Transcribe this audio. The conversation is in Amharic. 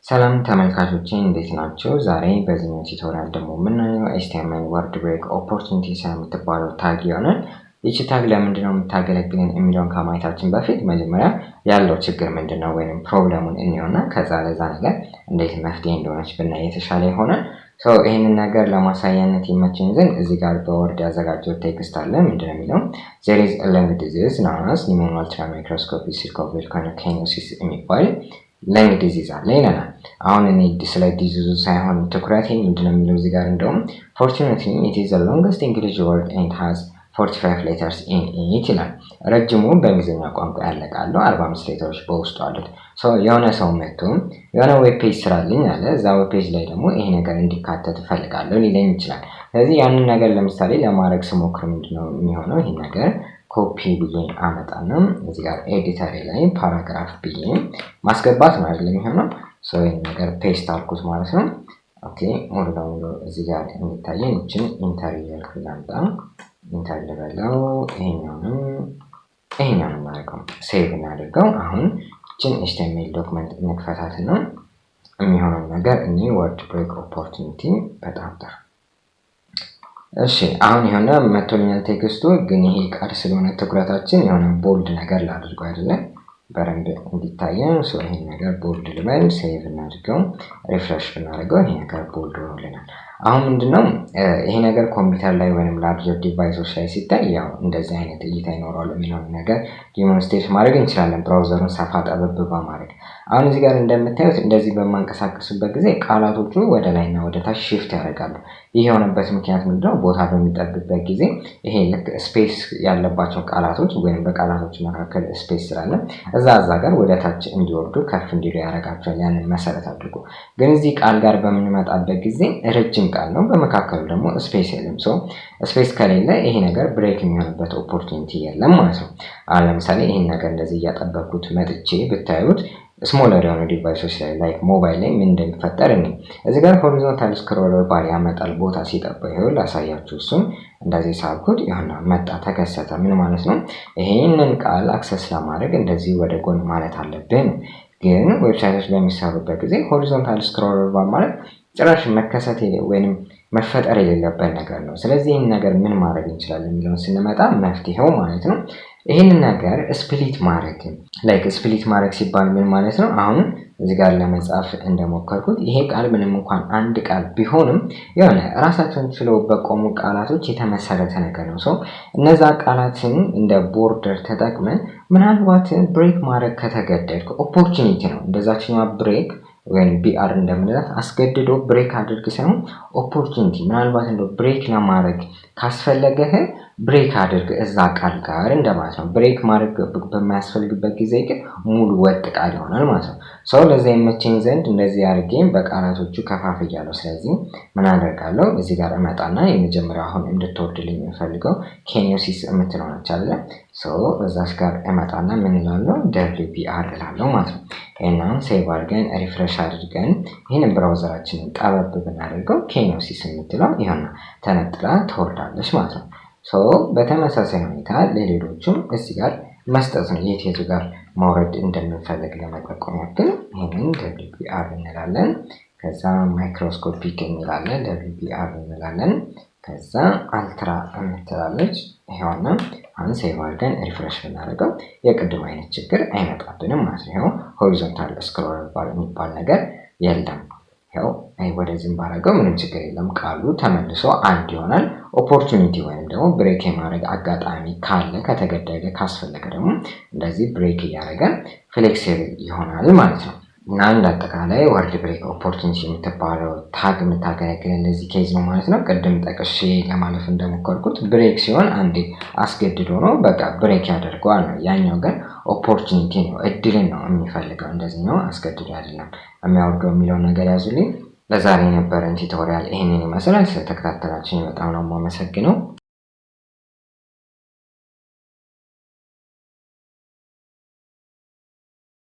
ሰላም ተመልካቾቼ እንዴት ናችሁ? ዛሬ በዚህኛው ቱቶሪያል ደግሞ የምናየው HTML word break opportunity የምትባለው ታግ ይሆናል። ይቺ ታግ ለምንድን ነው የምታገለግለን የሚለውን ከማየታችን በፊት መጀመሪያ ያለው ችግር ምንድነው ወይንም ፕሮብሌሙን እንየውና ከዛ ለዛ ነገር እንዴት መፍትሄ እንደሆነች ብናይ የተሻለ ይሆናል። ይሄንን ነገር ለማሳያነት ይመቸኝ ዘንድ እዚህ ጋር በወርድ ያዘጋጀው ቴክስት አለ። ምንድነው የሚለው there is a lung disease known as pneumomicroscopic circovolcanosis የሚባል lung disease አለ ይለናል። አሁን እኔ ስለ ዲዚዙ ሳይሆን ትኩረቴ ምንድነው የሚለው እዚህ ጋር እንደውም fortunately it is the longest English word and has 45 letters in it ይላል። ረጅሙ በእንግሊዝኛ ቋንቋ ያለ ቃል ነው 45 ሌተሮች በውስጡ አሉት። የሆነ ሰው መጥቶ የሆነ ዌብ ፔጅ ስራልኝ አለ። እዛ ዌብ ፔጅ ላይ ደግሞ ይሄ ነገር እንዲካተት ፈልጋለሁ ሊለኝ ይችላል። ስለዚህ ያንን ነገር ለምሳሌ ለማድረግ ስሞክር ምንድነው የሚሆነው ይሄ ነገር ኮፒ ብዬ አመጣና እዚህ ጋር ኤዲተር ላይ ፓራግራፍ ብዬ ማስገባት ነው አይደል የሚሆነው። ይሄን ነገር ፔስት አልኩት ማለት ነው። ኦኬ ሙሉ ለሙሉ እዚህ ጋር እንዲታየን እቺን ኢንተር እያልኩ ላምጣ። ኢንተር ልበለው። ይሄኛውን እናደርገው ሴቭ እናደርገው። አሁን እቺን HTML ዶክመንት እንክፈታትና የሚሆነው ነገር እኔ ወርድ ብሬክ ኦፖርቹኒቲ በጣም ጥሩ። እሺ አሁን የሆነ መቶልኛል ቴክስቱ፣ ግን ይሄ ቃል ስለሆነ ትኩረታችን የሆነ ቦልድ ነገር ላድርገው አይደለ በረንብ እንዲታየን። ይሄን ነገር ቦልድ ልበል፣ ሴቭ እናድርገው፣ ሪፍሬሽ ብናደርገው ይሄ ነገር ቦልድ ሆኖልናል። አሁን ምንድነው ይሄ ነገር ኮምፒውተር ላይ ወይንም ላርጀር ዲቫይሶች ላይ ሲታይ ያው እንደዚህ አይነት እይታ ይኖራል የሚለው ነገር ዲሞንስትሬት ማድረግ እንችላለን ብራውዘሩን ሰፋ ጠበብ በማድረግ። አሁን እዚህ ጋር እንደምታዩት እንደዚህ በማንቀሳቀስበት ጊዜ ቃላቶቹ ወደ ላይና ወደ ታች ሺፍት ያደርጋሉ። ይሄ የሆነበት ምክንያት ምንድነው ቦታ በሚጠብበት ጊዜ ይሄ ልክ ስፔስ ያለባቸው ቃላቶች ወይንም በቃላቶች መካከል ስፔስ ስላለ እዛ ጋር ወደ ታች እንዲወርዱ ከፍ እንዲሉ ያደርጋቸዋል። ያንን መሰረት አድርጎ ግን እዚህ ቃል ጋር በምንመጣበት ጊዜ ረጅም ቃል ነው፣ በመካከሉ ደግሞ ስፔስ የለም። ስፔስ ከሌለ ይሄ ነገር ብሬክ የሚሆንበት ኦፖርቹኒቲ የለም ማለት ነው። አሁን ለምሳሌ ይሄን ነገር እንደዚህ እያጠበቅኩት መጥቼ ብታዩት ስሞለር የሆኑ ዲቫይሶች ላይ ላይክ ሞባይል ላይ ምን እንደሚፈጠር እዚህ ጋር ሆሪዞንታል ስክሮለር ባር ያመጣል ቦታ ሲጠባ። ይሄው ላሳያችሁ። እሱን እንደዚህ ሳልኩት ይሆና መጣ ተከሰተ። ምን ማለት ነው? ይሄንን ቃል አክሰስ ለማድረግ እንደዚህ ወደ ጎን ማለት አለብን። ግን ዌብሳይቶች በሚሰሩበት ጊዜ ሆሪዞንታል ስክሮለር ባር ማለት ጭራሽ መከሰት ወይንም መፈጠር የሌለበት ነገር ነው። ስለዚህ ይሄን ነገር ምን ማድረግ እንችላለን የሚለውን ስንመጣ መፍትሄው ማለት ነው ይሄንን ነገር ስፕሊት ማድረግ። ላይክ ስፕሊት ማድረግ ሲባል ምን ማለት ነው? አሁን እዚህ ጋር ለመጻፍ እንደሞከርኩት ይሄ ቃል ምንም እንኳን አንድ ቃል ቢሆንም የሆነ ራሳቸውን ችለው በቆሙ ቃላቶች የተመሰረተ ነገር ነው። እነዛ ቃላትን እንደ ቦርደር ተጠቅመን ምናልባት ብሬክ ማድረግ ከተገደድክ ኦፖርቹኒቲ ነው። እንደዛችኛዋ ብሬክ ወይም ቢአር እንደምንላት አስገድዶ ብሬክ አድርግ ሳይሆን ኦፖርቹኒቲ፣ ምናልባት እንደው ብሬክ ለማድረግ ካስፈለገህ ብሬክ አድርግ እዛ ቃል ጋር እንደማለት ነው። ብሬክ ማድረግ በማያስፈልግበት ጊዜ ግን ሙሉ ወጥ ቃል ይሆናል ማለት ነው። ለዛ ይመቸኝ ዘንድ እንደዚህ አድርጌ በቃላቶቹ ከፋፍያለሁ። ስለዚህ ምን አደርጋለሁ እዚህ ጋር እመጣና የመጀመሪያው አሁን እንድትወርድልኝ የምፈልገው ኬኒዮሲስ የምትለው ነች አለ። እዛች ጋር እመጣና ምን እላለሁ WBR እላለሁ ማለት ነው። እናም ሴቭ አድርገን ሪፍሬሽ አድርገን ይህንን ብራውዘራችንን ጠበብ ብናደርገው ኬኒዮሲስ የምትለው ይሆና ተነጥላ ትወርዳለች ማለት ነው። በተመሳሳይ ሁኔታ ለሌሎችም እዚህ ጋር መስጠት ነው። የቱ ጋር ማውረድ እንደምንፈልግ ለመጠቆም ያክል ይሄንን WBR እንላለን። ከዛ ማይክሮስኮፒክ እንላለን፣ WBR እንላለን። ከዛ አልትራ እንትላለች ይሄውና። አሁን ሴቭ አድርገን ሪፍሬሽ ብናደርገው የቅድም አይነት ችግር አይመጣብንም ማለት ነው። ሆሪዞንታል ስክሮለር ባር የሚባል ነገር የለም። ወደዚህም ባረገው ምንም ችግር የለም። ቃሉ ተመልሶ አንድ ይሆናል። ኦፖርቹኒቲ ወይም ደግሞ ብሬክ የማድረግ አጋጣሚ ካለ ከተገደደ ካስፈለገ ደግሞ እንደዚህ ብሬክ እያደረገ ፍሌክሲብል ይሆናል ማለት ነው። እና እንዳጠቃላይ ወርድ ብሬክ ኦፖርቹኒቲ የምትባለው ታግ የምታገለግለን ለዚህ ኬዝ ነው ማለት ነው። ቅድም ጠቅሼ ለማለፍ እንደሞከርኩት ብሬክ ሲሆን አንዴ አስገድዶ ነው በቃ ብሬክ ያደርገዋል ነው። ያኛው ግን ኦፖርቹኒቲ ነው፣ እድልን ነው የሚፈልገው። እንደዚህ ነው፣ አስገድዶ አይደለም የሚያወርደው የሚለውን ነገር ያዙልኝ። ለዛሬ የነበረን ቱቶሪያል ይሄንን ይመስላል። ስለተከታተላችሁኝ በጣም ነው የማመሰግነው።